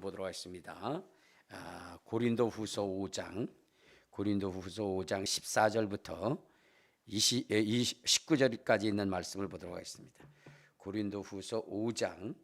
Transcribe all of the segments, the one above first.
보도록 하겠습니다. 고린도후서 5장 14절부터 19절까지 있는 말씀을 보도록 하겠습니다. 고린도후서 5장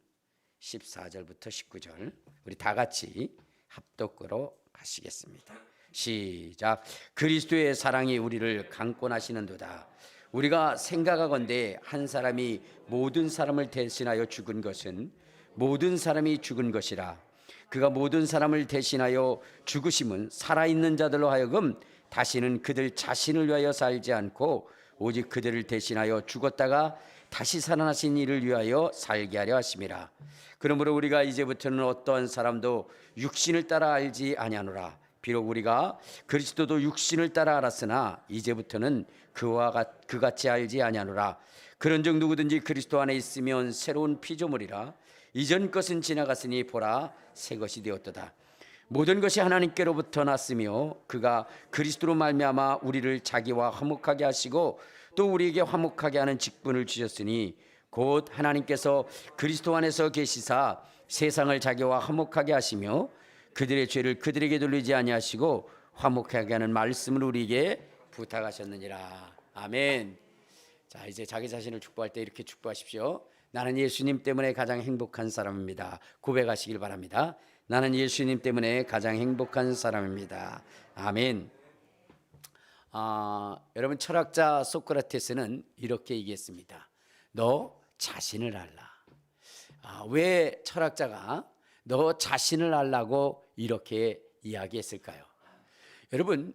14절부터 19절, 우리 다 같이 합독으로 하시겠습니다. 시작. 그리스도의 사랑이 우리를 강권하시는도다. 우리가 생각하건대 한 사람이 모든 사람을 대신하여 죽은 것은 모든 사람이 죽은 것이라. 그가 모든 사람을 대신하여 죽으심은 살아있는 자들로 하여금 다시는 그들 자신을 위하여 살지 않고 오직 그들을 대신하여 죽었다가 다시 살아나신 이를 위하여 살게 하려 하심이라. 그러므로 우리가 이제부터는 어떠한 사람도 육신을 따라 알지 아니하노라. 비록 우리가 그리스도도 육신을 따라 알았으나 이제부터는 그같이 알지 아니하노라. 그런즉 누구든지 그리스도 안에 있으면 새로운 피조물이라. 이전 것은 지나갔으니 보라 새 것이 되었도다. 모든 것이 하나님께로부터 났으며 그가 그리스도로 말미암아 우리를 자기와 화목하게 하시고 또 우리에게 화목하게 하는 직분을 주셨으니 곧 하나님께서 그리스도 안에서 계시사 세상을 자기와 화목하게 하시며 그들의 죄를 그들에게 돌리지 아니하시고 화목하게 하는 말씀을 우리에게 부탁하셨느니라. 아멘. 자, 이제 자기 자신을 축복할 때 이렇게 축복하십시오. 나는 예수님 때문에 가장 행복한 사람입니다. 고백하시길 바랍니다. 나는 예수님 때문에 가장 행복한 사람입니다. 아멘. 여러분, 철학자 소크라테스는 이렇게 얘기했습니다. 너 자신을 알라. 왜 철학자가 너 자신을 알라고 이렇게 이야기했을까요? 여러분,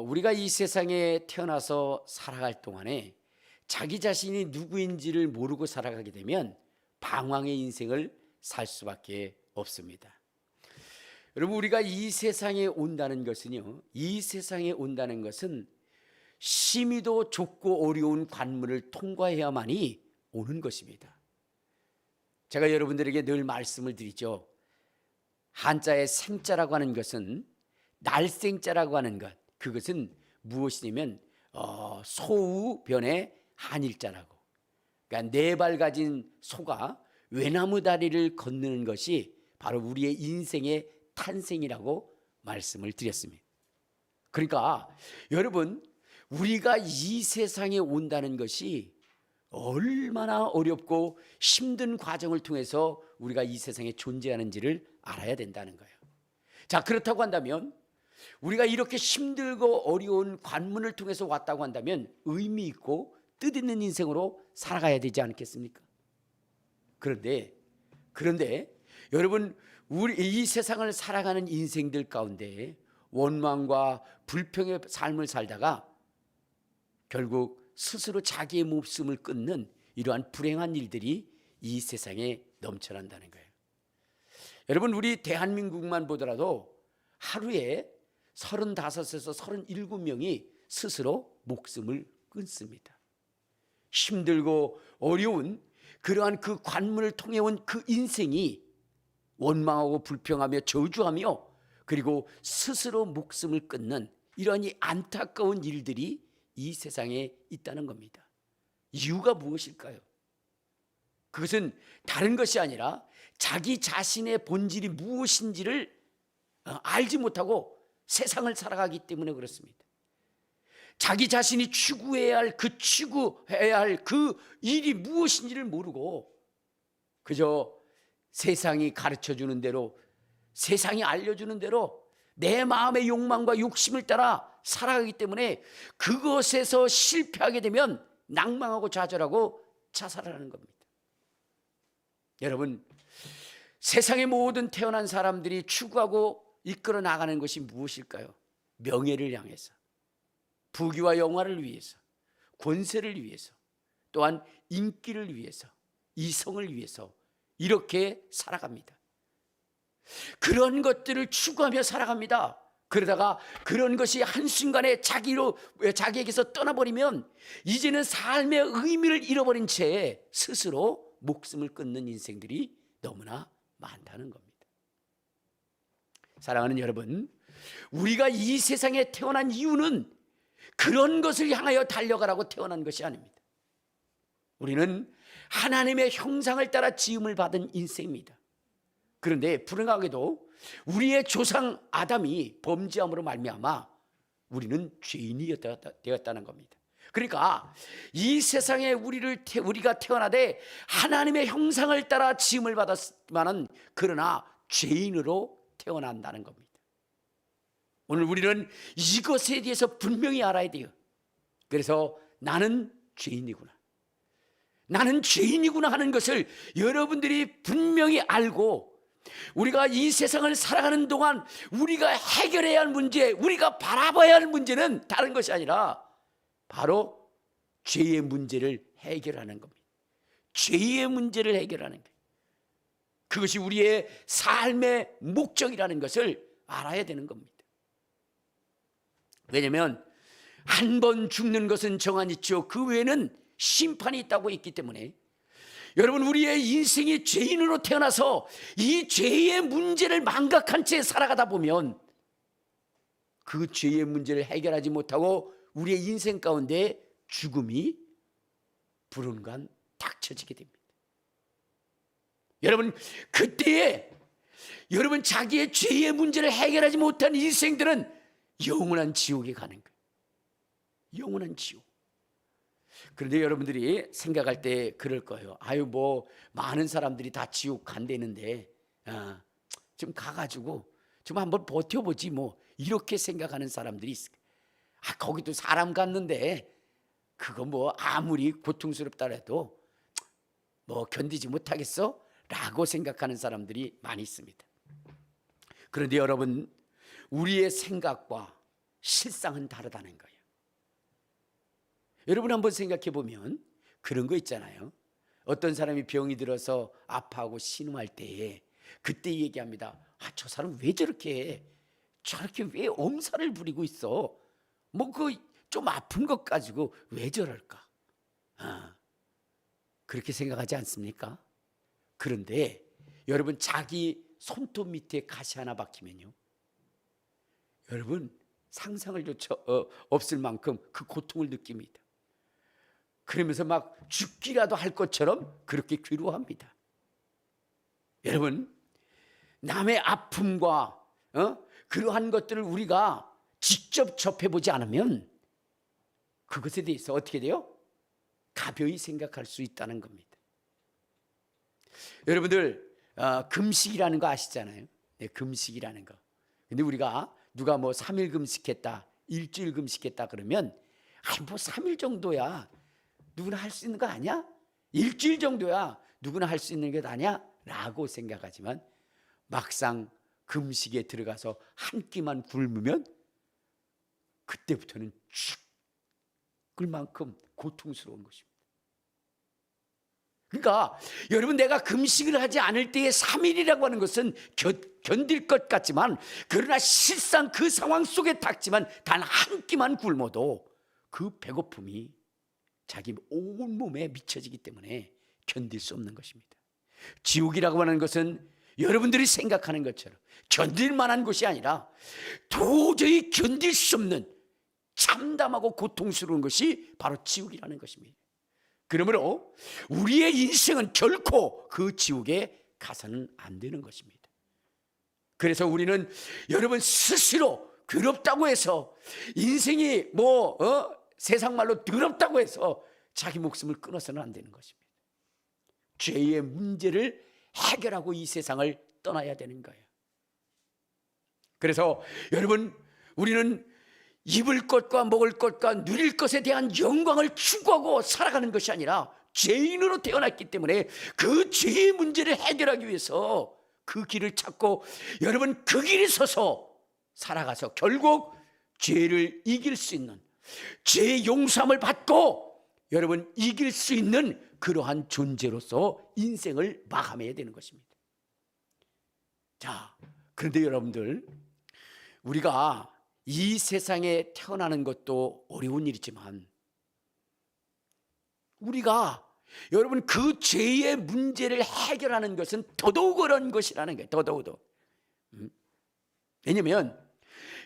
우리가 이 세상에 태어나서 살아갈 동안에 자기 자신이 누구인지를 모르고 살아가게 되면 방황의 인생을 살 수밖에 없습니다. 여러분, 우리가 이 세상에 온다는 것은요, 이 세상에 온다는 것은 심히도 좁고 어려운 관문을 통과해야만이 오는 것입니다. 제가 여러분들에게 늘 말씀을 드리죠. 한자의 생자라고 하는 것은 날생자라고 하는 것, 그것은 무엇이냐면 소우변의 한일자라고. 그러니까 네 발 가진 소가 외나무 다리를 건너는 것이 바로 우리의 인생의 탄생이라고 말씀을 드렸습니다. 그러니까 여러분, 우리가 이 세상에 온다는 것이 얼마나 어렵고 힘든 과정을 통해서 우리가 이 세상에 존재하는지를 알아야 된다는 거예요. 자, 그렇다고 한다면 우리가 이렇게 힘들고 어려운 관문을 통해서 왔다고 한다면 의미 있고 뜻있는 인생으로 살아가야 되지 않겠습니까? 그런데 여러분, 우리 이 세상을 살아가는 인생들 가운데 원망과 불평의 삶을 살다가 결국 스스로 자기의 목숨을 끊는 이러한 불행한 일들이 이 세상에 넘쳐난다는 거예요. 여러분, 우리 대한민국만 보더라도 하루에 35에서 37명이 스스로 목숨을 끊습니다. 힘들고 어려운 그러한 그 관문을 통해 온 그 인생이 원망하고 불평하며 저주하며 그리고 스스로 목숨을 끊는 이러한 이 안타까운 일들이 이 세상에 있다는 겁니다. 이유가 무엇일까요? 그것은 다른 것이 아니라 자기 자신의 본질이 무엇인지를 알지 못하고 세상을 살아가기 때문에 그렇습니다. 자기 자신이 추구해야 할 그 일이 무엇인지를 모르고 그저 세상이 가르쳐주는 대로, 세상이 알려주는 대로 내 마음의 욕망과 욕심을 따라 살아가기 때문에 그것에서 실패하게 되면 낭망하고 좌절하고 자살을 하는 겁니다. 여러분, 세상의 모든 태어난 사람들이 추구하고 이끌어 나가는 것이 무엇일까요? 명예를 향해서, 부귀와 영화를 위해서, 권세를 위해서, 또한 인기를 위해서, 이성을 위해서 이렇게 살아갑니다. 그런 것들을 추구하며 살아갑니다. 그러다가 그런 것이 한순간에 자기에게서 떠나버리면 이제는 삶의 의미를 잃어버린 채 스스로 목숨을 끊는 인생들이 너무나 많다는 겁니다. 사랑하는 여러분, 우리가 이 세상에 태어난 이유는 그런 것을 향하여 달려가라고 태어난 것이 아닙니다. 우리는 하나님의 형상을 따라 지음을 받은 인생입니다. 그런데 불행하게도 우리의 조상 아담이 범죄함으로 말미암아 우리는 죄인이 되었다는 겁니다. 그러니까 이 세상에 우리가 태어나되 하나님의 형상을 따라 지음을 받았지만은 그러나 죄인으로 태어난다는 겁니다. 오늘 우리는 이것에 대해서 분명히 알아야 돼요. 그래서 나는 죄인이구나, 나는 죄인이구나 하는 것을 여러분들이 분명히 알고, 우리가 이 세상을 살아가는 동안 우리가 해결해야 할 문제, 우리가 바라봐야 할 문제는 다른 것이 아니라 바로 죄의 문제를 해결하는 겁니다. 죄의 문제를 해결하는 거예요. 그것이 우리의 삶의 목적이라는 것을 알아야 되는 겁니다. 왜냐하면 한 번 죽는 것은 정한 있죠. 그 외에는 심판이 있다고 있기 때문에 여러분, 우리의 인생이 죄인으로 태어나서 이 죄의 문제를 망각한 채 살아가다 보면 그 죄의 문제를 해결하지 못하고 우리의 인생 가운데 죽음이 불언간 닥쳐지게 됩니다. 여러분, 그때에 여러분 자기의 죄의 문제를 해결하지 못한 인생들은 영원한 지옥에 가는 거예요. 영원한 지옥. 그런데 여러분들이 생각할 때 그럴 거예요. 아유, 뭐 많은 사람들이 다 지옥 간대는데 좀 가가지고 좀 한번 버텨보지 뭐, 이렇게 생각하는 사람들이 있어요. 거기도 사람 갔는데 그거 뭐 아무리 고통스럽다 해도 뭐 견디지 못하겠어? 라고 생각하는 사람들이 많이 있습니다. 그런데 여러분, 우리의 생각과 실상은 다르다는 거예요. 여러분 한번 생각해 보면 그런 거 있잖아요. 어떤 사람이 병이 들어서 아파하고 신음할 때에 그때 얘기합니다. 저 사람 왜 저렇게 왜 엄살을 부리고 있어? 뭐 그 좀 아픈 것 가지고 왜 저럴까? 그렇게 생각하지 않습니까? 그런데 여러분, 자기 손톱 밑에 가시 하나 박히면요, 여러분 상상을 조차 없을 만큼 그 고통을 느낍니다. 그러면서 막 죽기라도 할 것처럼 그렇게 괴로워합니다. 여러분, 남의 아픔과 그러한 것들을 우리가 직접 접해보지 않으면 그것에 대해서 어떻게 돼요? 가벼이 생각할 수 있다는 겁니다. 여러분들 금식이라는 거 아시잖아요. 네, 금식이라는 거. 근데 우리가 누가 뭐 3일 금식했다, 일주일 금식했다 그러면 뭐 3일 정도야 누구나 할 수 있는 거 아니야? 일주일 정도야 누구나 할 수 있는 것 아니야? 라고 생각하지만 막상 금식에 들어가서 한 끼만 굶으면 그때부터는 죽을 만큼 고통스러운 것입니다. 그러니까 여러분, 내가 금식을 하지 않을 때의 3일이라고 하는 것은 견딜 것 같지만, 그러나 실상 그 상황 속에 닥치만 단 한 끼만 굶어도 그 배고픔이 자기 온몸에 미쳐지기 때문에 견딜 수 없는 것입니다. 지옥이라고 하는 것은 여러분들이 생각하는 것처럼 견딜 만한 곳이 아니라 도저히 견딜 수 없는 참담하고 고통스러운 것이 바로 지옥이라는 것입니다. 그러므로 우리의 인생은 결코 그 지옥에 가서는 안 되는 것입니다. 그래서 우리는 여러분 스스로 괴롭다고 해서, 인생이 뭐 세상 말로 더럽다고 해서 자기 목숨을 끊어서는 안 되는 것입니다. 죄의 문제를 해결하고 이 세상을 떠나야 되는 거예요. 그래서 여러분, 우리는 입을 것과 먹을 것과 누릴 것에 대한 영광을 추구하고 살아가는 것이 아니라 죄인으로 태어났기 때문에 그 죄의 문제를 해결하기 위해서 그 길을 찾고, 여러분 그 길에 서서 살아가서 결국 죄를 이길 수 있는, 죄의 용서함을 받고 여러분 이길 수 있는 그러한 존재로서 인생을 마감해야 되는 것입니다. 자, 그런데 여러분들, 우리가 이 세상에 태어나는 것도 어려운 일이지만 우리가 여러분 그 죄의 문제를 해결하는 것은 더더욱 어려운 것이라는 거예요. 더더욱. 왜냐하면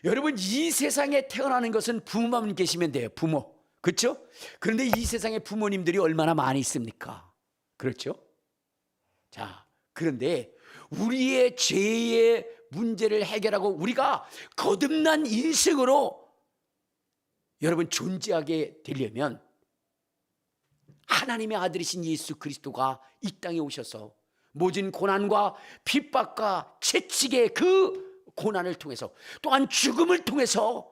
여러분, 이 세상에 태어나는 것은 부모만 계시면 돼요. 부모. 그렇죠? 그런데 이 세상에 부모님들이 얼마나 많이 있습니까? 그렇죠? 자, 그런데 우리의 죄의 문제를 해결하고 우리가 거듭난 인생으로 여러분 존재하게 되려면 하나님의 아들이신 예수 그리스도가 이 땅에 오셔서 모진 고난과 핍박과 채찍의 그 고난을 통해서 또한 죽음을 통해서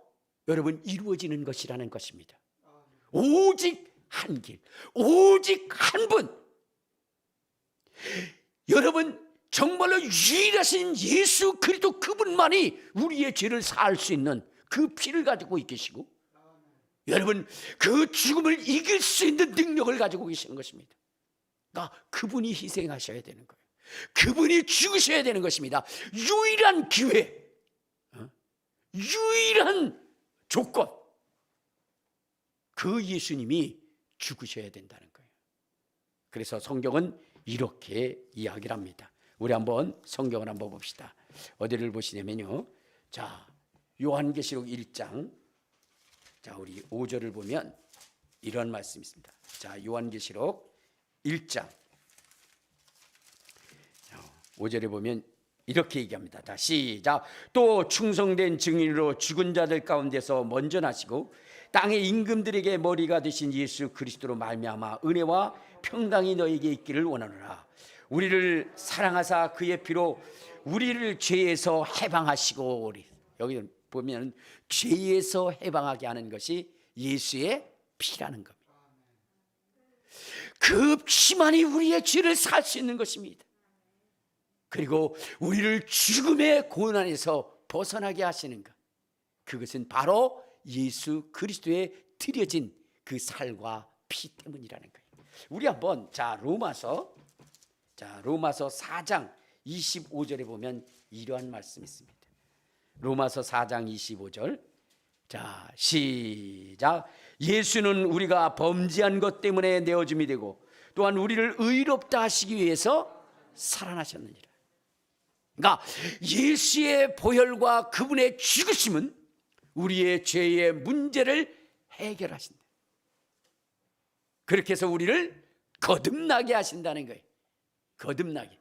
여러분 이루어지는 것이라는 것입니다. 오직 한 길, 오직 한 분. 여러분 정말로 유일하신 예수 그리스도 그분만이 우리의 죄를 사할 수 있는 그 피를 가지고 계시고 여러분 그 죽음을 이길 수 있는 능력을 가지고 계시는 것입니다. 그러니까 그분이 희생하셔야 되는 거예요. 그분이 죽으셔야 되는 것입니다. 유일한 기회, 유일한 조건, 그 예수님이 죽으셔야 된다는 거예요. 그래서 성경은 이렇게 이야기를 합니다. 우리 한번 성경을 한번 봅시다. 어디를 보시냐면요, 자 요한계시록 1장, 자 우리 5절을 보면 이런 말씀이 있습니다. 자 요한계시록 1장 5절에 보면 이렇게 얘기합니다. 다 시작. 또 충성된 증인으로 죽은 자들 가운데서 먼저 나시고 땅의 임금들에게 머리가 되신 예수 그리스도로 말미암아 은혜와 평강이 너에게 있기를 원하노라. 우리를 사랑하사 그의 피로 우리를 죄에서 해방하시고, 여기 보면 죄에서 해방하게 하는 것이 예수의 피라는 겁니다. 그 피만이 우리의 죄를 살 수 있는 것입니다. 그리고 우리를 죽음의 고난에서 벗어나게 하시는 것, 그것은 바로 예수 그리스도에 드려진 그 살과 피 때문이라는 거예요. 우리 한번 로마서 4장 25절에 보면 이러한 말씀이 있습니다. 로마서 4장 25절, 자 시작. 예수는 우리가 범죄한 것 때문에 내어줌이 되고 또한 우리를 의롭다 하시기 위해서 살아나셨느니라. 그러니까 예수의 보혈과 그분의 죽으심은 우리의 죄의 문제를 해결하신다. 그렇게 해서 우리를 거듭나게 하신다는 거예요. 거듭나게.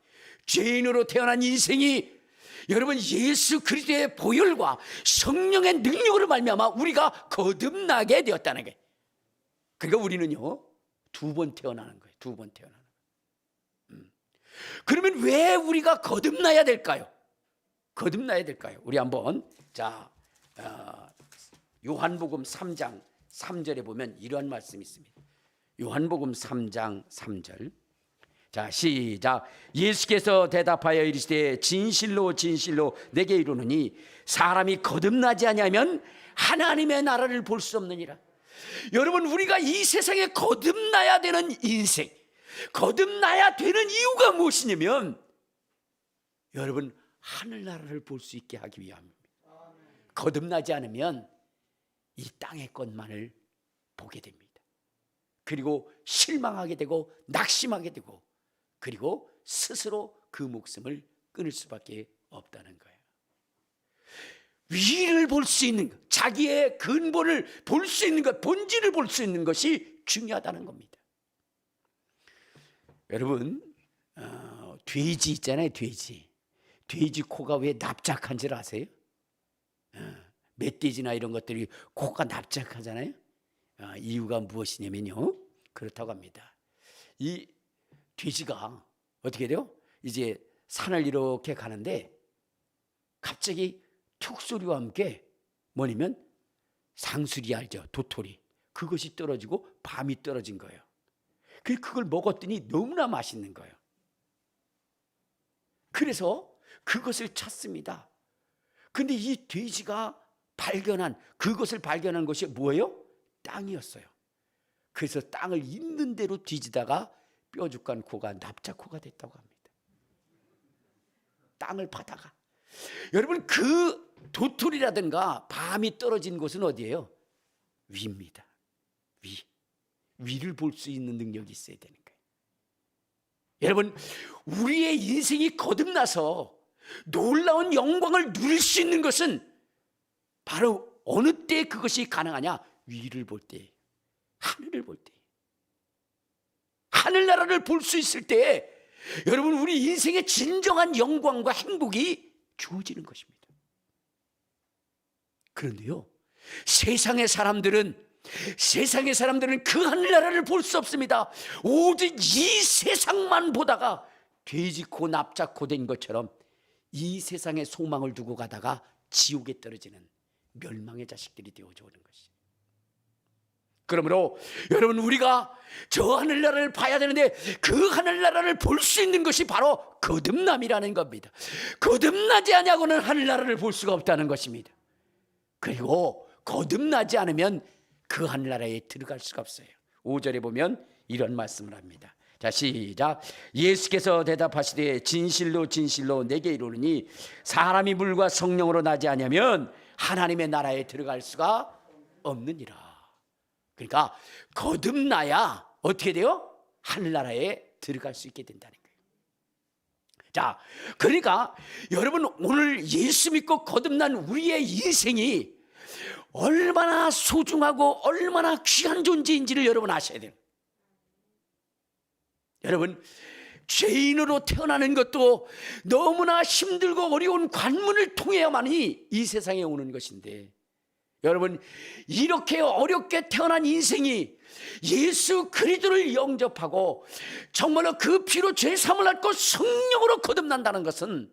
죄인으로 태어난 인생이 여러분 예수 그리스도의 보혈과 성령의 능력으로 말미암아 우리가 거듭나게 되었다는 거예요. 그러니까 우리는요 2번 태어나는 거예요. 2번 태어나는 거예요. 그러면 왜 우리가 거듭나야 될까요? 거듭나야 될까요? 우리 한번 요한복음 3장 3절에 보면 이러한 말씀이 있습니다. 요한복음 3장 3절, 자 시작. 예수께서 대답하여 이르시되 진실로 진실로 내게 이르노니 사람이 거듭나지 아니하면 하나님의 나라를 볼 수 없느니라. 여러분 우리가 이 세상에 거듭나야 되는 인생, 거듭나야 되는 이유가 무엇이냐면 여러분 하늘나라를 볼 수 있게 하기 위함입니다. 거듭나지 않으면 이 땅의 것만을 보게 됩니다. 그리고 실망하게 되고 낙심하게 되고 그리고 스스로 그 목숨을 끊을 수밖에 없다는 거예요. 위를 볼 수 있는 것, 자기의 근본을 볼 수 있는 것, 본질을 볼 수 있는 것이 중요하다는 겁니다. 여러분 돼지 있잖아요. 돼지 코가 왜 납작한 줄 아세요? 멧돼지나 이런 것들이 코가 납작하잖아요. 이유가 무엇이냐면요, 그렇다고 합니다. 이 돼지가 어떻게 돼요? 이제 산을 이렇게 가는데 갑자기 툭 소리와 함께 뭐냐면 상수리 알죠? 도토리. 그것이 떨어지고 밤이 떨어진 거예요. 그걸 먹었더니 너무나 맛있는 거예요. 그래서 그것을 찾습니다. 근데 이 돼지가 그것을 발견한 것이 뭐예요? 땅이었어요. 그래서 땅을 있는 대로 뒤지다가 뾰족한 코가 납작코가 됐다고 합니다. 땅을 파다가. 여러분 그 도토리라든가 밤이 떨어진 곳은 어디예요? 위입니다. 위를 볼 수 있는 능력이 있어야 되는 거예요. 여러분 우리의 인생이 거듭나서 놀라운 영광을 누릴 수 있는 것은 바로 어느 때 그것이 가능하냐? 위를 볼 때, 하늘을 볼 때. 하늘나라를 볼 수 있을 때 여러분, 우리 인생의 진정한 영광과 행복이 주어지는 것입니다. 그런데요, 세상의 사람들은 그 하늘나라를 볼 수 없습니다. 오직 이 세상만 보다가 돼지코 납작코 된 것처럼 이 세상에 소망을 두고 가다가 지옥에 떨어지는 멸망의 자식들이 되어져 오는 것이죠. 그러므로 여러분, 우리가 저 하늘나라를 봐야 되는데 그 하늘나라를 볼 수 있는 것이 바로 거듭남이라는 겁니다. 거듭나지 않냐고는 하늘나라를 볼 수가 없다는 것입니다. 그리고 거듭나지 않으면 그 하늘나라에 들어갈 수가 없어요. 5절에 보면 이런 말씀을 합니다. 자, 시작. 예수께서 대답하시되 진실로 진실로 내게 이르노니 사람이 물과 성령으로 나지 않으면 하나님의 나라에 들어갈 수가 없느니라. 그러니까 거듭나야 어떻게 돼요? 하늘나라에 들어갈 수 있게 된다는 거예요. 자, 그러니까 여러분, 오늘 예수 믿고 거듭난 우리의 인생이 얼마나 소중하고 얼마나 귀한 존재인지를 여러분 아셔야 돼요. 여러분, 죄인으로 태어나는 것도 너무나 힘들고 어려운 관문을 통해야만이 이 세상에 오는 것인데, 여러분, 이렇게 어렵게 태어난 인생이 예수 그리스도를 영접하고 정말로 그 피로 죄 사함을 얻고 성령으로 거듭난다는 것은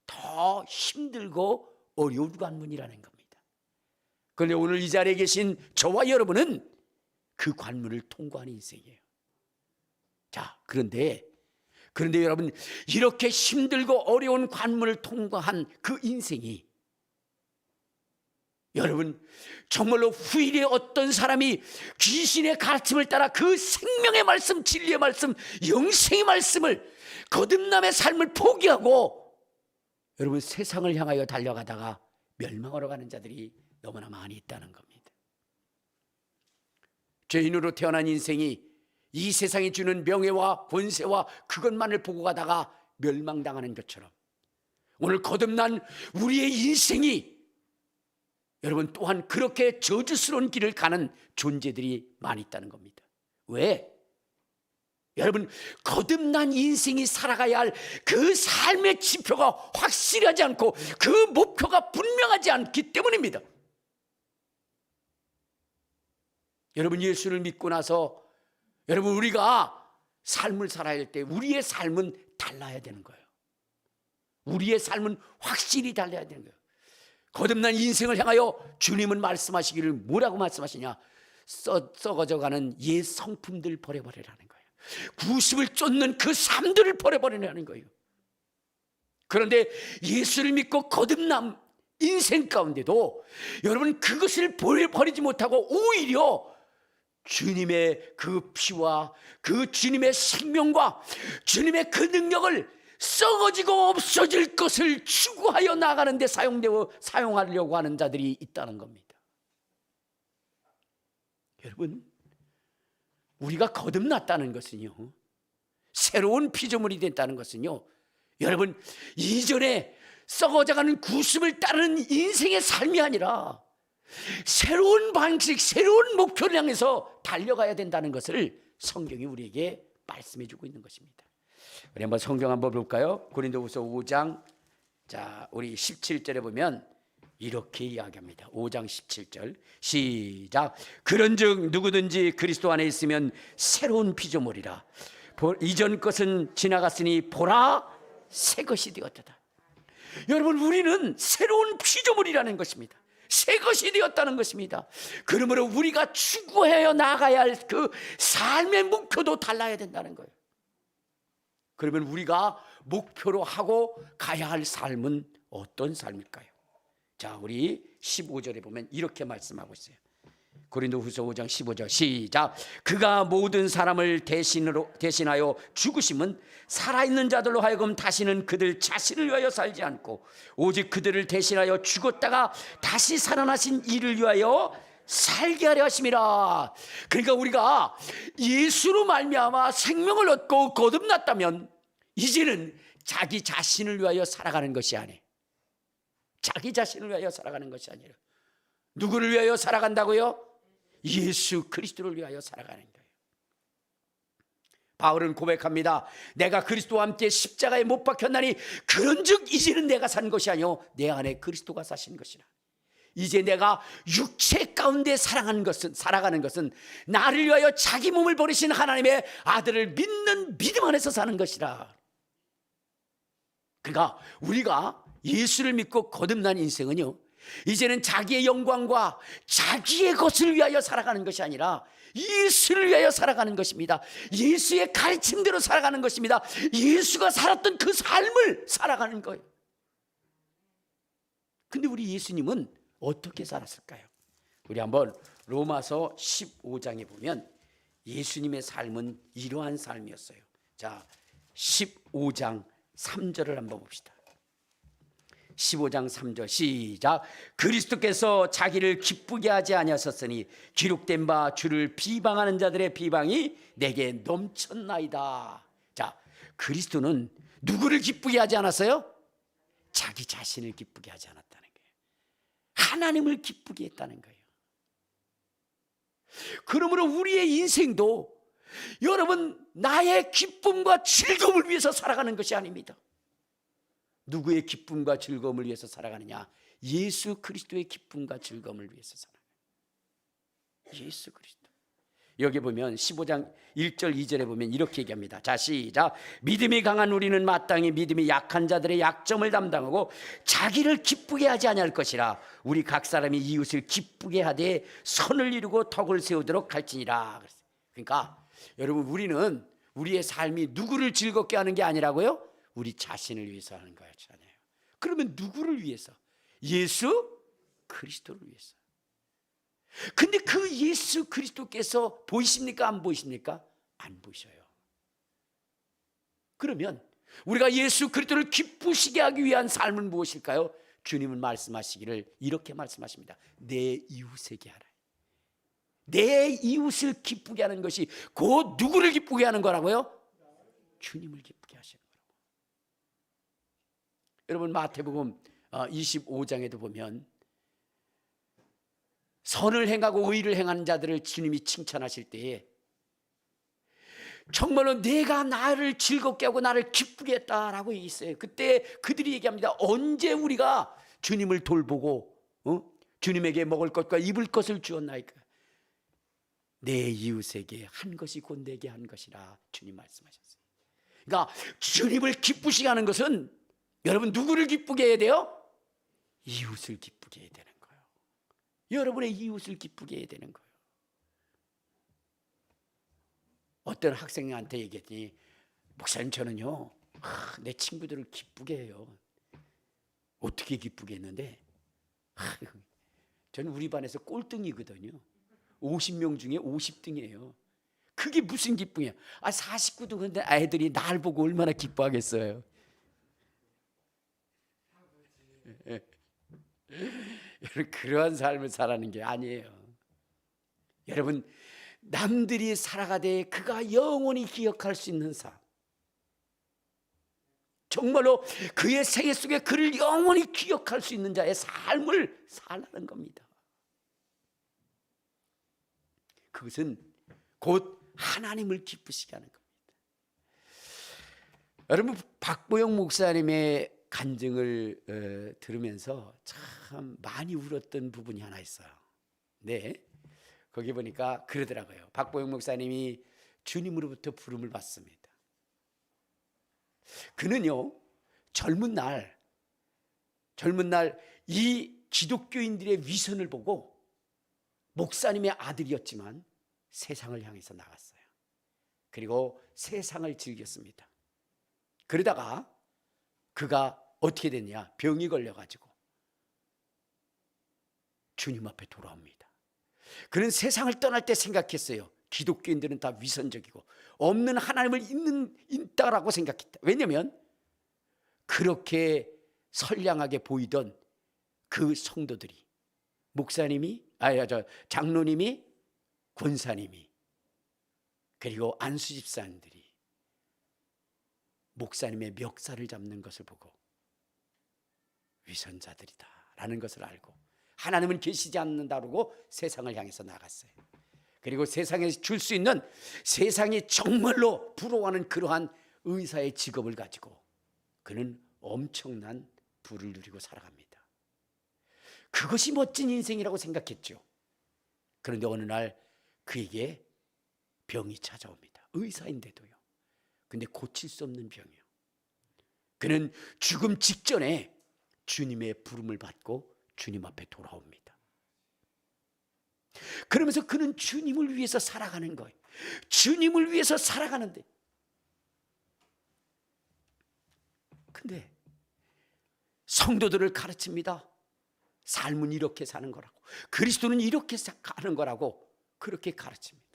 더 힘들고 어려운 관문이라는 겁니다. 그런데 오늘 이 자리에 계신 저와 여러분은 그 관문을 통과하는 인생이에요. 자, 그런데 여러분, 이렇게 힘들고 어려운 관문을 통과한 그 인생이, 여러분, 정말로 후일에 어떤 사람이 귀신의 가르침을 따라 그 생명의 말씀, 진리의 말씀, 영생의 말씀을, 거듭남의 삶을 포기하고 여러분 세상을 향하여 달려가다가 멸망하러 가는 자들이 너무나 많이 있다는 겁니다. 죄인으로 태어난 인생이 이 세상이 주는 명예와 권세와 그것만을 보고 가다가 멸망당하는 것처럼 오늘 거듭난 우리의 인생이 여러분 또한 그렇게 저주스러운 길을 가는 존재들이 많이 있다는 겁니다. 왜? 여러분, 거듭난 인생이 살아가야 할 그 삶의 지표가 확실하지 않고 그 목표가 분명하지 않기 때문입니다. 여러분, 예수를 믿고 나서 여러분, 우리가 삶을 살아야 할 때 우리의 삶은 달라야 되는 거예요. 우리의 삶은 확실히 달라야 되는 거예요. 거듭난 인생을 향하여 주님은 말씀하시기를 뭐라고 말씀하시냐? 썩어져가는 옛 성품들 버려버리라는 거예요. 구습을 쫓는 그 삶들을 버려버리라는 거예요. 그런데 예수를 믿고 거듭난 인생 가운데도 여러분 그것을 버리지 못하고 오히려 주님의 그 피와 그 주님의 생명과 주님의 그 능력을 썩어지고 없어질 것을 추구하여 나가는 데 사용하려고 하는 자들이 있다는 겁니다. 여러분, 우리가 거듭났다는 것은요, 새로운 피조물이 됐다는 것은요, 여러분, 이전에 썩어져가는 구습을 따르는 인생의 삶이 아니라 새로운 방식, 새로운 목표를 향해서 달려가야 된다는 것을 성경이 우리에게 말씀해 주고 있는 것입니다. 우리 한번 성경 한번 볼까요? 고린도후서 5장, 자, 우리 17절에 보면 이렇게 이야기합니다. 5장 17절 시작. 그런즉 누구든지 그리스도 안에 있으면 새로운 피조물이라. 이전 것은 지나갔으니 보라 새 것이 되었다. 여러분, 우리는 새로운 피조물이라는 것입니다. 새 것이 되었다는 것입니다. 그러므로 우리가 추구하여 나가야 할 그 삶의 목표도 달라야 된다는 거예요. 그러면 우리가 목표로 하고 가야 할 삶은 어떤 삶일까요? 자, 우리 15절에 보면 이렇게 말씀하고 있어요. 고린도후서 5장 15절 시작. 그가 모든 사람을 대신하여 죽으심은 살아있는 자들로 하여금 다시는 그들 자신을 위하여 살지 않고 오직 그들을 대신하여 죽었다가 다시 살아나신 이를 위하여 살게 하려 하심이라. 그러니까 우리가 예수로 말미암아 생명을 얻고 거듭났다면 이제는 자기 자신을 위하여 살아가는 것이 아니에요. 자기 자신을 위하여 살아가는 것이 아니라 누구를 위하여 살아간다고요? 예수 그리스도를 위하여 살아가는 거예요. 바울은 고백합니다. 내가 그리스도와 함께 십자가에 못 박혔나니 그런즉 이제는 내가 산 것이 아니요 내 안에 그리스도가 사신 것이라. 이제 내가 육체 가운데 살아가는 것은 나를 위하여 자기 몸을 버리신 하나님의 아들을 믿는 믿음 안에서 사는 것이라. 그러니까 우리가 예수를 믿고 거듭난 인생은요, 이제는 자기의 영광과 자기의 것을 위하여 살아가는 것이 아니라 예수를 위하여 살아가는 것입니다. 예수의 가르침대로 살아가는 것입니다. 예수가 살았던 그 삶을 살아가는 거예요. 근데 우리 예수님은 어떻게 살았을까요? 우리 한번 로마서 15장에 보면 예수님의 삶은 이러한 삶이었어요. 자, 15장 3절을 한번 봅시다. 15장 3절 시작. 그리스도께서 자기를 기쁘게 하지 아니하셨으니 기록된 바 주를 비방하는 자들의 비방이 내게 넘쳤나이다. 자, 그리스도는 누구를 기쁘게 하지 않았어요? 자기 자신을 기쁘게 하지 않았다는 거예요. 하나님을 기쁘게 했다는 거예요. 그러므로 우리의 인생도 여러분 나의 기쁨과 즐거움을 위해서 살아가는 것이 아닙니다. 누구의 기쁨과 즐거움을 위해서 살아가느냐? 예수 그리스도의 기쁨과 즐거움을 위해서 살아가요. 예수 그리스도. 여기 보면 15장 1절 2절에 보면 이렇게 얘기합니다. 자, 시작. 믿음이 강한 우리는 마땅히 믿음이 약한 자들의 약점을 담당하고 자기를 기쁘게 하지 아니할 것이라. 우리 각 사람이 이웃을 기쁘게 하되 선을 이루고 덕을 세우도록 할지니라. 그러니까 여러분 우리는 우리의 삶이 누구를 즐겁게 하는 게 아니라고요? 우리 자신을 위해서 하는 거잖아요. 그러면 누구를 위해서? 예수 그리스도를 위해서. 근데 그 예수 그리스도께서 보이십니까? 안 보이십니까? 안 보이셔요. 그러면 우리가 예수 그리스도를 기쁘시게 하기 위한 삶은 무엇일까요? 주님은 말씀하시기를 이렇게 말씀하십니다. 내 이웃에게 하라. 내 이웃을 기쁘게 하는 것이 곧 누구를 기쁘게 하는 거라고요? 주님을 기쁘게 하시는 거라고. 여러분 마태복음 25장에도 보면 선을 행하고 의를 행하는 자들을 주님이 칭찬하실 때에 정말로 내가 나를 즐겁게 하고 나를 기쁘게 했다라고 얘기했어요. 그때 그들이 얘기합니다. 언제 우리가 주님을 돌보고 주님에게 먹을 것과 입을 것을 주었나이까? 내 이웃에게 한 것이 곧 내게 한 것이라 주님 말씀하셨어요. 그러니까 주님을 기쁘시게 하는 것은 여러분 누구를 기쁘게 해야 돼요? 이웃을 기쁘게 해야 되는 거예요. 여러분의 이웃을 기쁘게 해야 되는 거예요. 어떤 학생한테 얘기했더니 목사님 저는요 내 친구들을 기쁘게 해요. 어떻게 기쁘게 했는데 저는 우리 반에서 꼴등이거든요. 50명 중에 50등이에요. 그게 무슨 기쁨이야? 49등 근데 애들이 날 보고 얼마나 기뻐하겠어요. 여러분 그러한 삶을 살아가는 게 아니에요. 여러분 남들이 살아가되 그가 영원히 기억할 수 있는 삶, 정말로 그의 생애 속에 그를 영원히 기억할 수 있는 자의 삶을 살라는 겁니다. 그것은 곧 하나님을 기쁘시게 하는 겁니다. 여러분 박보영 목사님의 간증을 들으면서 참 많이 울었던 부분이 하나 있어요. 네, 거기 보니까 그러더라고요. 박보영 목사님이 주님으로부터 부름을 받습니다. 그는요 젊은 날 이 기독교인들의 위선을 보고 목사님의 아들이었지만 세상을 향해서 나갔어요. 그리고 세상을 즐겼습니다. 그러다가 그가 어떻게 됐냐? 병이 걸려가지고 주님 앞에 돌아옵니다. 그는 세상을 떠날 때 생각했어요. 기독교인들은 다 위선적이고 없는 하나님을 있다라고 생각했다. 왜냐하면 그렇게 선량하게 보이던 그 성도들이 목사님이 장로님이 권사님이 그리고 안수 집사님들이 목사님의 멱살을 잡는 것을 보고 위선자들이다라는 것을 알고 하나님은 계시지 않는다고 세상을 향해서 나갔어요. 그리고 세상에 줄 수 있는, 세상이 정말로 부러워하는 그러한 의사의 직업을 가지고 그는 엄청난 부를 누리고 살아갑니다. 그것이 멋진 인생이라고 생각했죠. 그런데 어느 날 그에게 병이 찾아옵니다. 의사인데도요. 근데 고칠 수 없는 병이요. 그는 죽음 직전에 주님의 부름을 받고 주님 앞에 돌아옵니다. 그러면서 그는 주님을 위해서 살아가는 거예요. 주님을 위해서 살아가는데, 근데 성도들을 가르칩니다. 삶은 이렇게 사는 거라고, 그리스도는 이렇게 사는 거라고 그렇게 가르칩니다.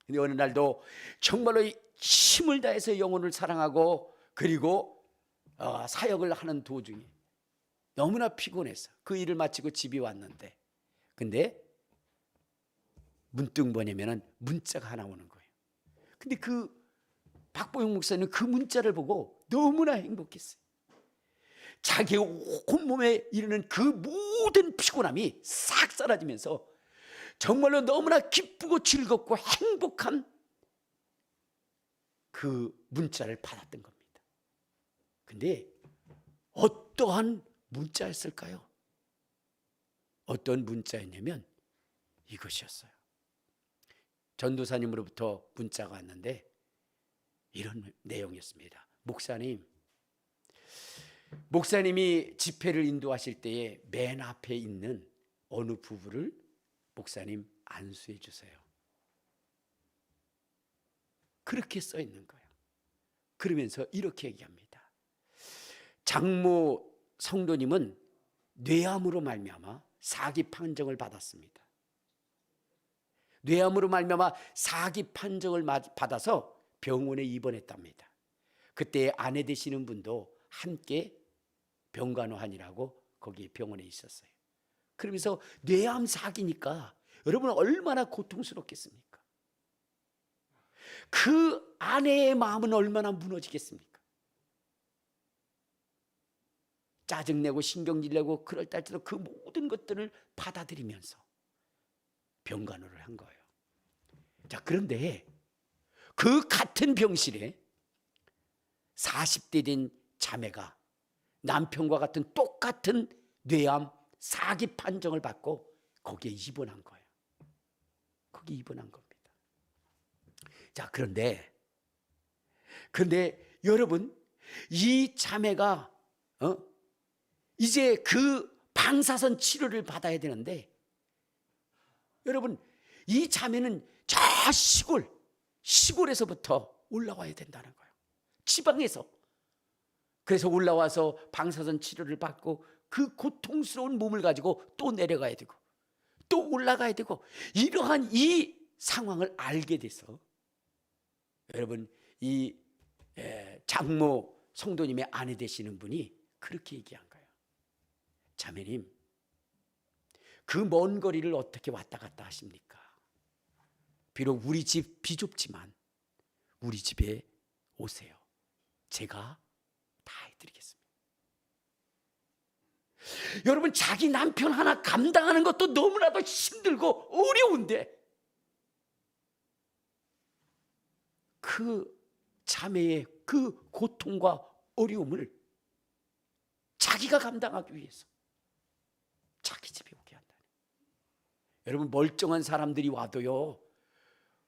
근데 어느 날도 정말로 힘을 다해서 영혼을 사랑하고 그리고 사역을 하는 도중에 너무나 피곤해서 그 일을 마치고 집에 왔는데, 근데 문득 뭐냐면은 문자가 하나 오는 거예요. 근데 그 박보영 목사는 그 문자를 보고 너무나 행복했어요. 자기의 온몸에 이르는 그 모든 피곤함이 싹 사라지면서 정말로 너무나 기쁘고 즐겁고 행복한 그 문자를 받았던 겁니다. 근데 어떠한 문자였을까요? 어떤 문자였냐면 이것이었어요. 전도사님으로부터 문자가 왔는데 이런 내용이었습니다. 목사님이 집회를 인도하실 때에 맨 앞에 있는 어느 부부를 목사님 안수해 주세요. 그렇게 써 있는 거예요. 그러면서 이렇게 얘기합니다. 장모 성도님은 뇌암으로 말미암아 사기 판정을 받았습니다. 뇌암으로 말미암아 사기 판정을 받아서 병원에 입원했답니다. 그때 아내 되시는 분도 함께 병간호하느라고 거기 병원에 있었어요. 그러면서 뇌암 사기니까 여러분 얼마나 고통스럽겠습니까? 그 아내의 마음은 얼마나 무너지겠습니까? 짜증내고 신경질내고 그럴 때도 그 모든 것들을 받아들이면서 병간호를 한 거예요. 자, 그런데 그 같은 병실에 40대 된 자매가 남편과 같은 똑같은 뇌암 사기 판정을 받고 거기에 입원한 거예요. 거기 입원한 겁니다. 자, 그런데 여러분, 이 자매가 이제 그 방사선 치료를 받아야 되는데, 여러분, 이 자매는 저 시골에서부터 올라와야 된다는 거예요. 지방에서. 그래서 올라와서 방사선 치료를 받고 그 고통스러운 몸을 가지고 또 내려가야 되고 또 올라가야 되고, 이러한 이 상황을 알게 돼서 여러분, 이 장모 성도님의 아내 되시는 분이 그렇게 얘기한 거예요. 자매님, 그 먼 거리를 어떻게 왔다 갔다 하십니까? 비록 우리 집 비좁지만 우리 집에 오세요. 제가 다 해드리겠습니다. 여러분, 자기 남편 하나 감당하는 것도 너무나도 힘들고 어려운데 그 자매의 그 고통과 어려움을 자기가 감당하기 위해서 자기 집에 오게 한다니. 여러분, 멀쩡한 사람들이 와도요,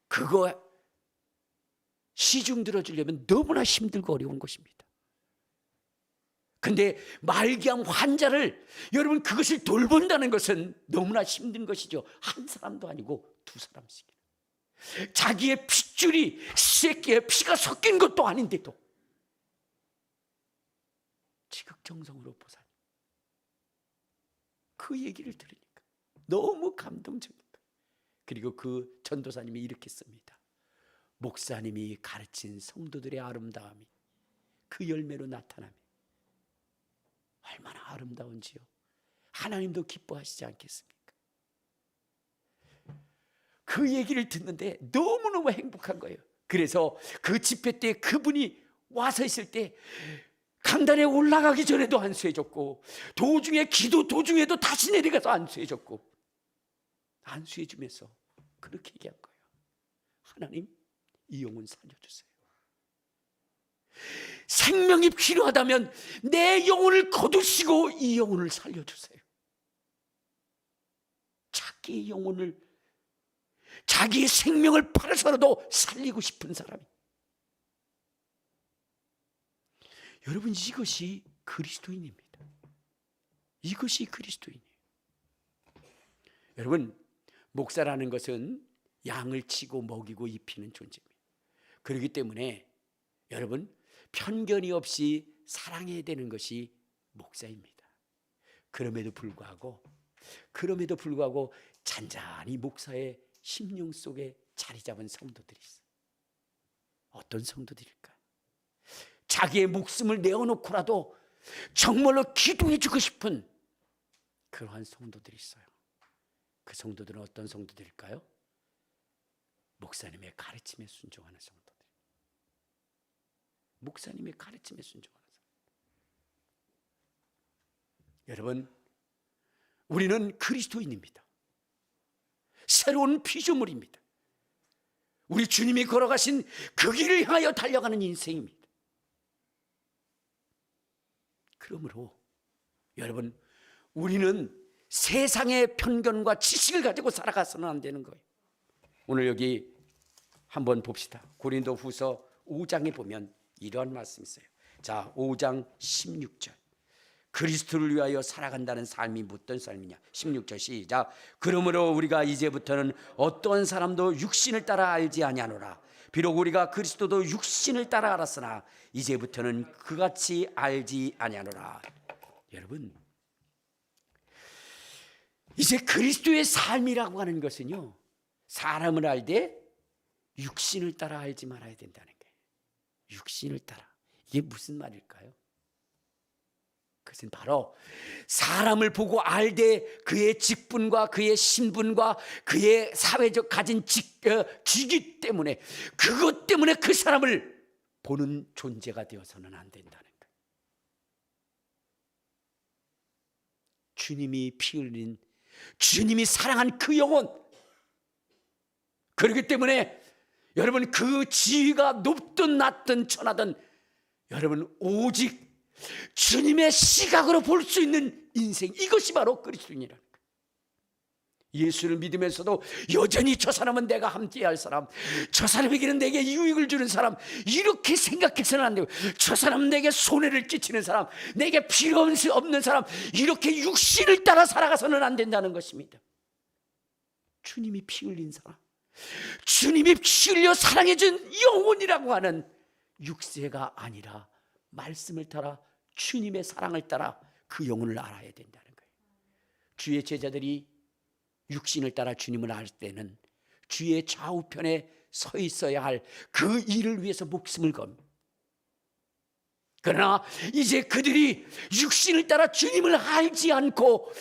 그거 시중 들어주려면 너무나 힘들고 어려운 것입니다. 근데 말기암 환자를 여러분, 그것을 돌본다는 것은 너무나 힘든 것이죠. 한 사람도 아니고 두 사람씩. 자기의 핏줄이 새끼의 피가 섞인 것도 아닌데도 지극정성으로 보살펴. 그 얘기를 들으니까 너무 감동적이다. 그리고 그 전도사님이 이렇게 씁니다. 목사님이 가르친 성도들의 아름다움이 그 열매로 나타나며 얼마나 아름다운지요. 하나님도 기뻐하시지 않겠습니까? 그 얘기를 듣는데 너무너무 행복한 거예요. 그래서 그 집회 때 그분이 와서 있을 때 강단에 올라가기 전에도 안수해줬고, 도중에 기도 도중에도 다시 내려가서 안수해줬고, 안수해주면서 그렇게 얘기한 거예요. 하나님, 이 영혼 살려주세요. 생명이 필요하다면 내 영혼을 거두시고 이 영혼을 살려주세요. 자기의 영혼을, 자기의 생명을 팔아서라도 살리고 싶은 사람이. 여러분, 이것이 그리스도인입니다. 이것이 그리스도인이에요. 여러분, 목사라는 것은 양을 치고 먹이고 입히는 존재입니다. 그렇기 때문에 여러분, 편견이 없이 사랑해야 되는 것이 목사입니다. 그럼에도 불구하고 잔잔히 목사의 심령 속에 자리 잡은 성도들이 있어요. 어떤 성도들일까요? 자기의 목숨을 내어놓고라도 정말로 기도해 주고 싶은 그러한 성도들이 있어요. 그 성도들은 어떤 성도들일까요? 목사님의 가르침에 순종하는 성도들. 목사님의 가르침에 순종하는 성도들. 여러분, 우리는 그리스도인입니다. 새로운 피조물입니다. 우리 주님이 걸어가신 그 길을 향하여 달려가는 인생입니다. 그러므로 여러분, 우리는 세상의 편견과 지식을 가지고 살아가서는 안 되는 거예요. 오늘 여기 한번 봅시다. 고린도후서 5장에 보면 이러한 말씀이 있어요. 자, 5장 16절. 그리스도를 위하여 살아간다는 삶이 어떤 삶이냐. 16절 시작. 그러므로 우리가 이제부터는 어떤 사람도 육신을 따라 알지 아니하노라. 비록 우리가 그리스도도 육신을 따라 알았으나 이제부터는 그같이 알지 아니하노라. 여러분, 이제 그리스도의 삶이라고 하는 것은요, 사람을 알되 육신을 따라 알지 말아야 된다는 거예요. 육신을 따라. 이게 무슨 말일까요? 그것은 바로 사람을 보고 알되 그의 직분과 그의 신분과 그의 사회적 가진 직위 때문에, 그것 때문에 그 사람을 보는 존재가 되어서는 안 된다는 거예요. 주님이 피 흘린, 주님이 사랑한 그 영혼, 그렇기 때문에 여러분, 그 지위가 높든 낮든 천하든 여러분, 오직 주님의 시각으로 볼 수 있는 인생, 이것이 바로 그리스도인이라는 거예요. 예수를 믿으면서도 여전히 저 사람은 내가 함께할 사람, 저 사람에게는 내게 유익을 주는 사람, 이렇게 생각해서는 안 되고, 저 사람은 내게 손해를 끼치는 사람, 내게 필요 없는 사람, 이렇게 육신을 따라 살아가서는 안 된다는 것입니다. 주님이 피 흘린 사람, 주님이 피 흘려 사랑해준 영혼이라고 하는 육세가 아니라 말씀을 따라, 주님의 사랑을 따라 그 영혼을 알아야 된다는 거예요. 주의 제자들이 육신을 따라 주님을 알 때는 주의 좌우편에 서 있어야 할 그 일을 위해서 목숨을 겁니다. 그러나 이제 그들이 육신을 따라 주님을 알지 않고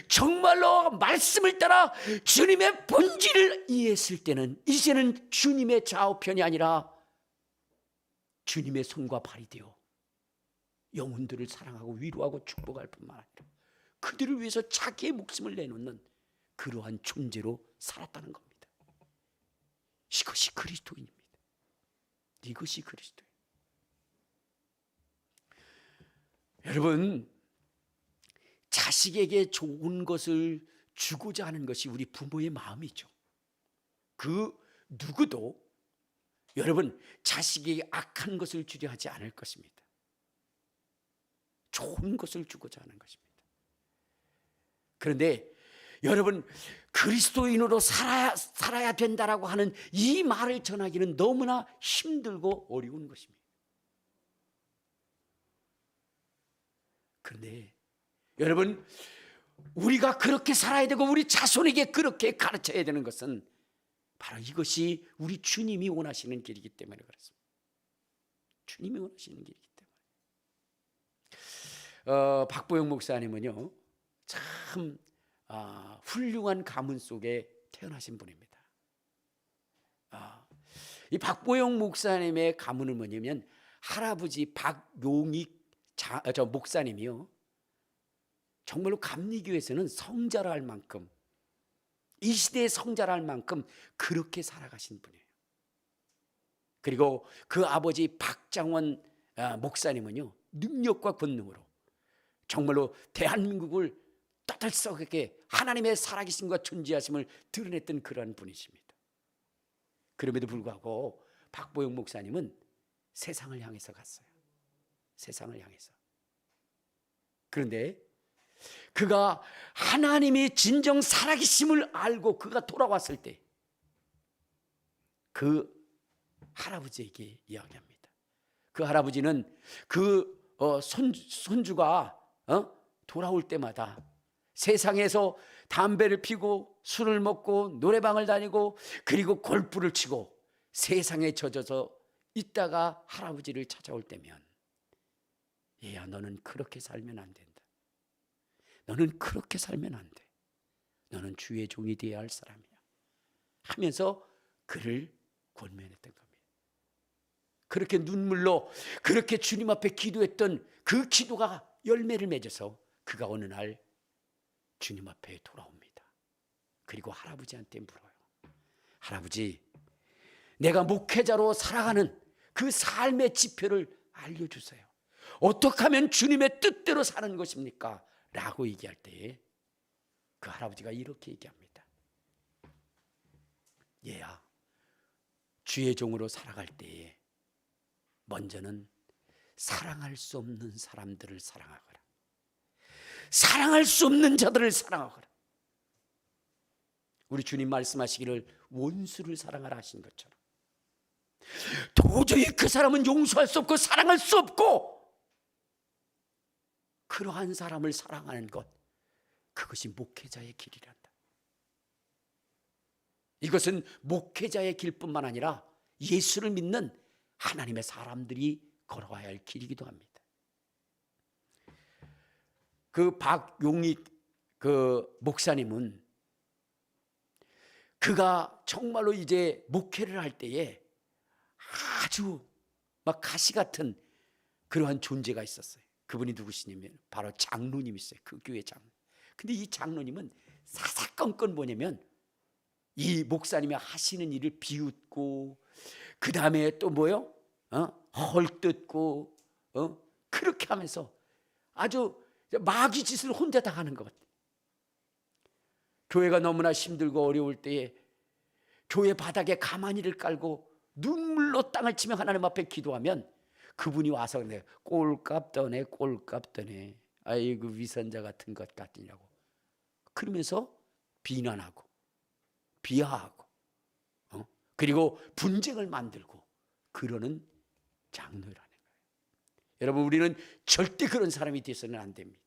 정말로 말씀을 따라 주님의 본질을 이해했을 때는, 이제는 주님의 좌우편이 아니라 주님의 손과 발이 되어 영혼들을 사랑하고 위로하고 축복할 뿐만 아니라 그들을 위해서 자기의 목숨을 내놓는 그러한 존재로 살았다는 겁니다. 이것이 그리스도인입니다. 이것이 그리스도인. 여러분, 자식에게 좋은 것을 주고자 하는 것이 우리 부모의 마음이죠. 그 누구도 여러분, 자식에게 악한 것을 주려 하지 않을 것입니다. 좋은 것을 주고자 하는 것입니다. 그런데 여러분, 그리스도인으로 살아야 된다라고 하는 이 말을 전하기는 너무나 힘들고 어려운 것입니다. 그런데 여러분, 우리가 그렇게 살아야 되고 우리 자손에게 그렇게 가르쳐야 되는 것은 바로 이것이 우리 주님이 원하시는 길이기 때문에 그렇습니다. 주님이 원하시는 길이기 때문에. 박보영 목사님은요, 참 훌륭한 가문 속에 태어나신 분입니다. 이 박보영 목사님의 가문은 뭐냐면, 할아버지 박용익 목사님이요, 정말로 감리교에서는 성자라 할 만큼 이 시대의 성자랄 만큼 그렇게 살아가신 분이에요. 그리고 그 아버지 박장원 목사님은요, 능력과 권능으로 정말로 대한민국을 떠들썩하게 하나님의 살아계심과 존재하심을 드러냈던 그런 분이십니다. 그럼에도 불구하고 박보영 목사님은 세상을 향해서 갔어요. 세상을 향해서. 그런데 그가 하나님이 진정 살아계심을 알고 그가 돌아왔을 때 그 할아버지에게 이야기합니다. 그 할아버지는 그 손주가 돌아올 때마다 세상에서 담배를 피고 술을 먹고 노래방을 다니고 그리고 골프를 치고 세상에 젖어서 있다가 할아버지를 찾아올 때면, 얘야, 너는 그렇게 살면 안 된다. 너는 그렇게 살면 안 돼. 너는 주의 종이 되어야 할 사람이야 하면서 그를 권면했던 겁니다. 그렇게 눈물로 그렇게 주님 앞에 기도했던 그 기도가 열매를 맺어서 그가 어느 날 주님 앞에 돌아옵니다. 그리고 할아버지한테 물어요. 할아버지, 내가 목회자로 살아가는 그 삶의 지표를 알려주세요. 어떻게 하면 주님의 뜻대로 사는 것입니까? 라고 얘기할 때에 그 할아버지가 이렇게 얘기합니다. 얘야, 주의 종으로 살아갈 때에 먼저는 사랑할 수 없는 사람들을 사랑하거라. 사랑할 수 없는 자들을 사랑하거라. 우리 주님 말씀하시기를 원수를 사랑하라 하신 것처럼 도저히 그 사람은 용서할 수 없고 사랑할 수 없고, 그러한 사람을 사랑하는 것, 그것이 목회자의 길이란다. 이것은 목회자의 길뿐만 아니라 예수를 믿는 하나님의 사람들이 걸어가야 할 길이기도 합니다. 그 박용익 그 목사님은 그가 정말로 이제 목회를 할 때에 아주 막 가시 같은 그러한 존재가 있었어요. 그분이 누구시냐면 바로 장로님이었어요. 그 교회 장로. 근데 이 장로님은 사사건건 뭐냐면 이 목사님이 하시는 일을 비웃고, 그 다음에 또 뭐요? 헐뜯고, 그렇게 하면서 아주 마귀 짓을 혼자 다 하는 것 같아요. 교회가 너무나 힘들고 어려울 때에 교회 바닥에 가마니를 깔고 눈물로 땅을 치며 하나님 앞에 기도하면 그분이 와서 근데 꼴값 떠네, 꼴값 떠네, 아이고 위선자 같은 것 같으냐고 그러면서 비난하고 비하하고 그리고 분쟁을 만들고 그러는 장로라는 거예요. 여러분, 우리는 절대 그런 사람이 되어서는 안 됩니다.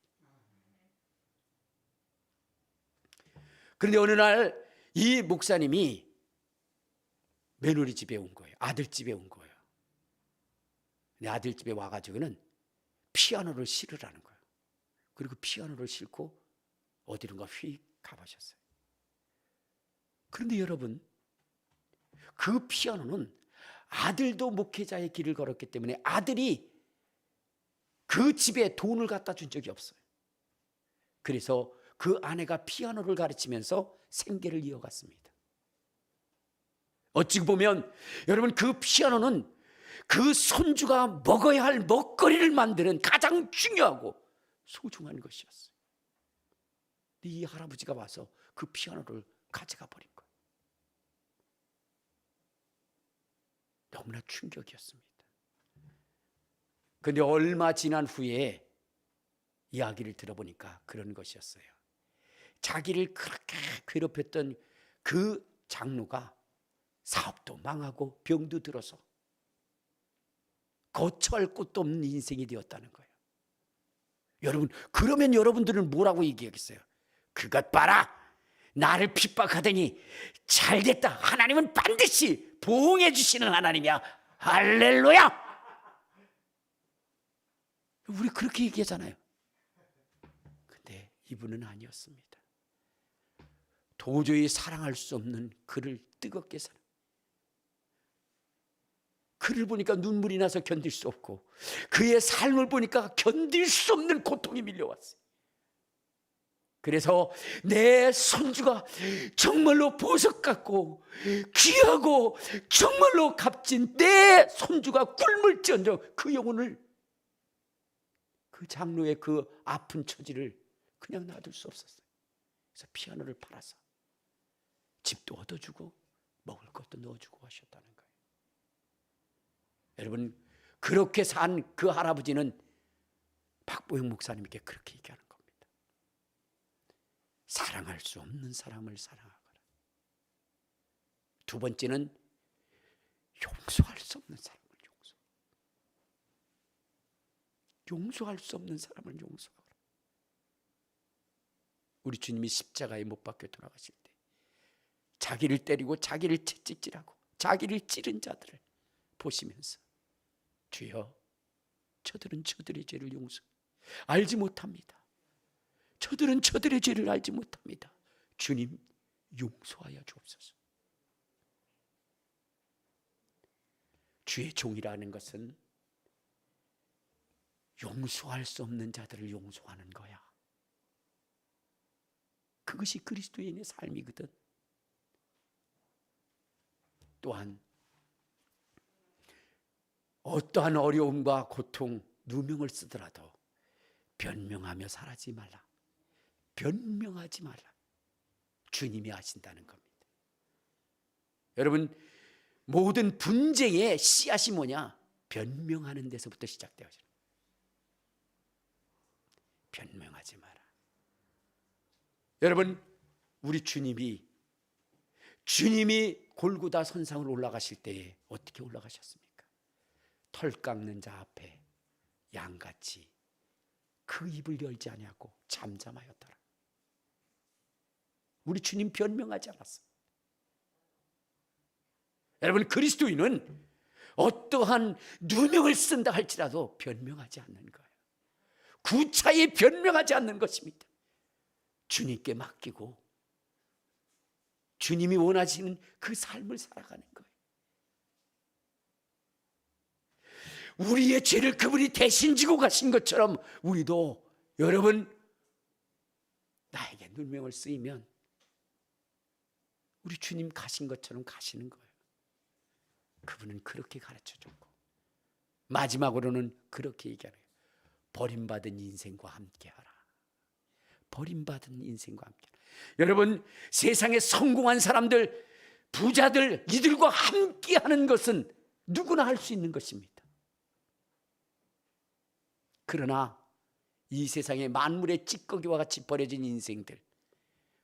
그런데 어느 날 이 목사님이 며느리 집에 온 거예요. 아들 집에 온 거예요. 근데 아들 집에 와가지고는 피아노를 실으라는 거예요. 그리고 피아노를 싣고 어디론가 휙 가보셨어요. 그런데 여러분, 그 피아노는 아들도 목회자의 길을 걸었기 때문에 아들이 그 집에 돈을 갖다 준 적이 없어요. 그래서 그 아내가 피아노를 가르치면서 생계를 이어갔습니다. 어찌 보면 여러분, 그 피아노는 그 손주가 먹어야 할 먹거리를 만드는 가장 중요하고 소중한 것이었어요. 이 할아버지가 와서 그 피아노를 가져가 버린 거예요. 너무나 충격이었습니다. 그런데 얼마 지난 후에 이야기를 들어보니까 그런 것이었어요. 자기를 그렇게 괴롭혔던 그 장로가 사업도 망하고 병도 들어서 거처할 곳도 없는 인생이 되었다는 거예요. 여러분, 그러면 여러분들은 뭐라고 얘기하겠어요? 그것 봐라, 나를 핍박하더니 잘됐다, 하나님은 반드시 보응해 주시는 하나님이야, 할렐루야. 우리 그렇게 얘기하잖아요. 근데 이분은 아니었습니다. 도저히 사랑할 수 없는 그를 뜨겁게 사랑, 그를 보니까 눈물이 나서 견딜 수 없고 그의 삶을 보니까 견딜 수 없는 고통이 밀려왔어요. 그래서 내 손주가 정말로 보석 같고 귀하고 정말로 값진 내 손주가 굶을지언정 그 영혼을, 그 장로의 그 아픈 처지를 그냥 놔둘 수 없었어요. 그래서 피아노를 팔아서 집도 얻어주고 먹을 것도 넣어주고 하셨다는 거예요. 여러분, 그렇게 산 그 할아버지는 박보영 목사님께 그렇게 얘기하는 겁니다. 사랑할 수 없는 사람을 사랑하거라. 두 번째는 용서할 수 없는 사람을 용서할 수 없는 사람을 용서하라. 우리 주님이 십자가에 못 박혀 돌아가실 때 자기를 때리고 자기를 채찍질하고 자기를 찌른 자들을 보시면서 주여, 저들은 저들의 죄를 알지 못합니다. 저들은 저들의 죄를 알지 못합니다. 주님, 용서하여 주옵소서. 주의 종이라는 것은 용서할 수 없는 자들을 용서하는 거야. 그것이 그리스도인의 삶이거든. 또한 어떠한 어려움과 고통, 누명을 쓰더라도 변명하며 살지 말라. 변명하지 말라. 주님이 아신다는 겁니다. 여러분, 모든 분쟁의 씨앗이 뭐냐? 변명하는 데서부터 시작되어져. 변명하지 마라. 여러분, 우리 주님이 골고다 선상을 올라가실 때에 어떻게 올라가셨습니까? 털 깎는 자 앞에 양같이 그 입을 열지 아니하고 잠잠하였더라. 우리 주님 변명하지 않았어요. 여러분, 그리스도인은 어떠한 누명을 쓴다 할지라도 변명하지 않는 거예요. 구차히 변명하지 않는 것입니다. 주님께 맡기고 주님이 원하시는 그 삶을 살아가는 거예요. 우리의 죄를 그분이 대신 지고 가신 것처럼 우리도, 여러분, 나에게 누명을 쓰이면 우리 주님 가신 것처럼 가시는 거예요. 그분은 그렇게 가르쳐줬고 마지막으로는 그렇게 얘기하는 거예요. 버림받은 인생과 함께하라. 버림받은 인생과 함께하라. 여러분, 세상에 성공한 사람들, 부자들, 이들과 함께하는 것은 누구나 할 수 있는 것입니다. 그러나 이 세상의 만물의 찌꺼기와 같이 버려진 인생들,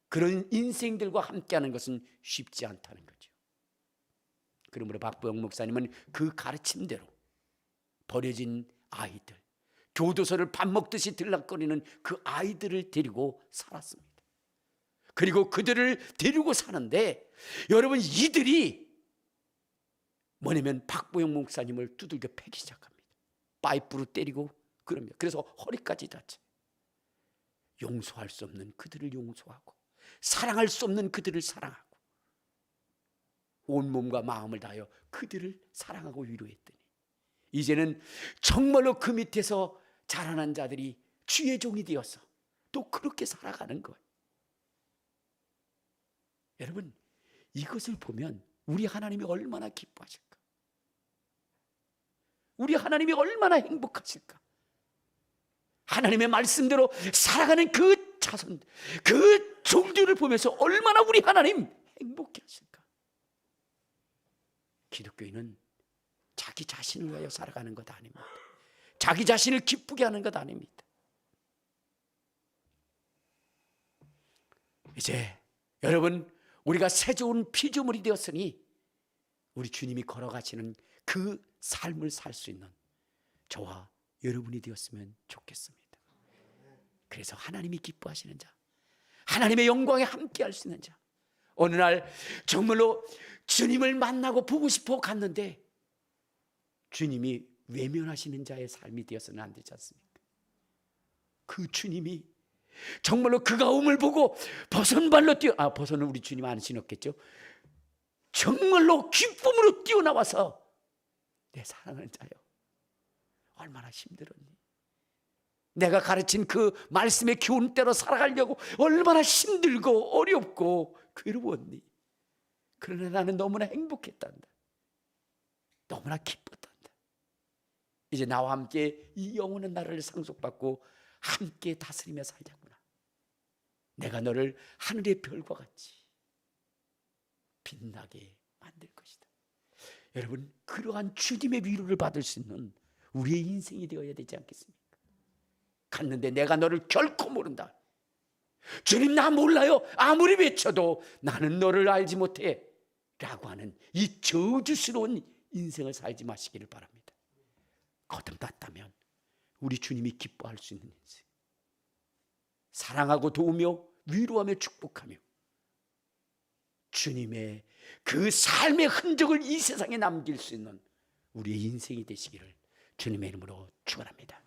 그런 인생들과 함께하는 것은 쉽지 않다는 거죠. 그러므로 박보영 목사님은 그 가르침대로 버려진 아이들, 교도소를 밥 먹듯이 들락거리는 그 아이들을 데리고 살았습니다. 그리고 그들을 데리고 사는데, 여러분, 이들이 뭐냐면 박보영 목사님을 두들겨 패기 시작합니다. 파이프로 때리고 그럽니다. 그래서 허리까지 다쳐요. 용서할 수 없는 그들을 용서하고 사랑할 수 없는 그들을 사랑하고 온몸과 마음을 다하여 그들을 사랑하고 위로했더니 이제는 정말로 그 밑에서 자라난 자들이 주의 종이 되어서 또 그렇게 살아가는 거예요. 여러분, 이것을 보면 우리 하나님이 얼마나 기뻐하실까? 우리 하나님이 얼마나 행복하실까? 하나님의 말씀대로 살아가는 그 자손, 그 종들을 보면서 얼마나 우리 하나님 행복해 하실까? 기독교인은 자기 자신을 위하여 살아가는 것 아닙니다. 자기 자신을 기쁘게 하는 것 아닙니다. 이제 여러분, 우리가 새 좋은 피조물이 되었으니 우리 주님이 걸어가시는 그 삶을 살 수 있는 저와 여러분이 되었으면 좋겠습니다. 그래서 하나님이 기뻐하시는 자, 하나님의 영광에 함께할 수 있는 자, 어느 날 정말로 주님을 만나고 보고 싶어 갔는데 주님이 외면하시는 자의 삶이 되어서는 안 되지 않습니까? 그 주님이 정말로 그 가움을 보고 버선발로 버선은 우리 주님 안 신었겠죠? 정말로 기쁨으로 뛰어나와서 내 사랑하는 자여, 얼마나 힘들었니? 내가 가르친 그 말씀의 교훈대로 살아가려고 얼마나 힘들고 어렵고 괴로웠니? 그러나 나는 너무나 행복했단다. 너무나 기뻤단다. 이제 나와 함께 이 영원한 나라를 상속받고 함께 다스리며 살자구나. 내가 너를 하늘의 별과 같이 빛나게 만들 것이다. 여러분, 그러한 주님의 위로를 받을 수 있는 우리의 인생이 되어야 되지 않겠습니까? 갔는데 내가 너를 결코 모른다. 주님, 나 몰라요. 아무리 외쳐도 나는 너를 알지 못해 라고 하는 이 저주스러운 인생을 살지 마시기를 바랍니다. 거듭났다면 우리 주님이 기뻐할 수 있는 인생, 사랑하고 도우며 위로하며 축복하며 주님의 그 삶의 흔적을 이 세상에 남길 수 있는 우리의 인생이 되시기를 주님의 이름으로 축원합니다.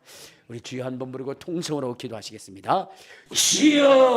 우리 주여 한번 부르고 통성으로 기도하시겠습니다. 주여!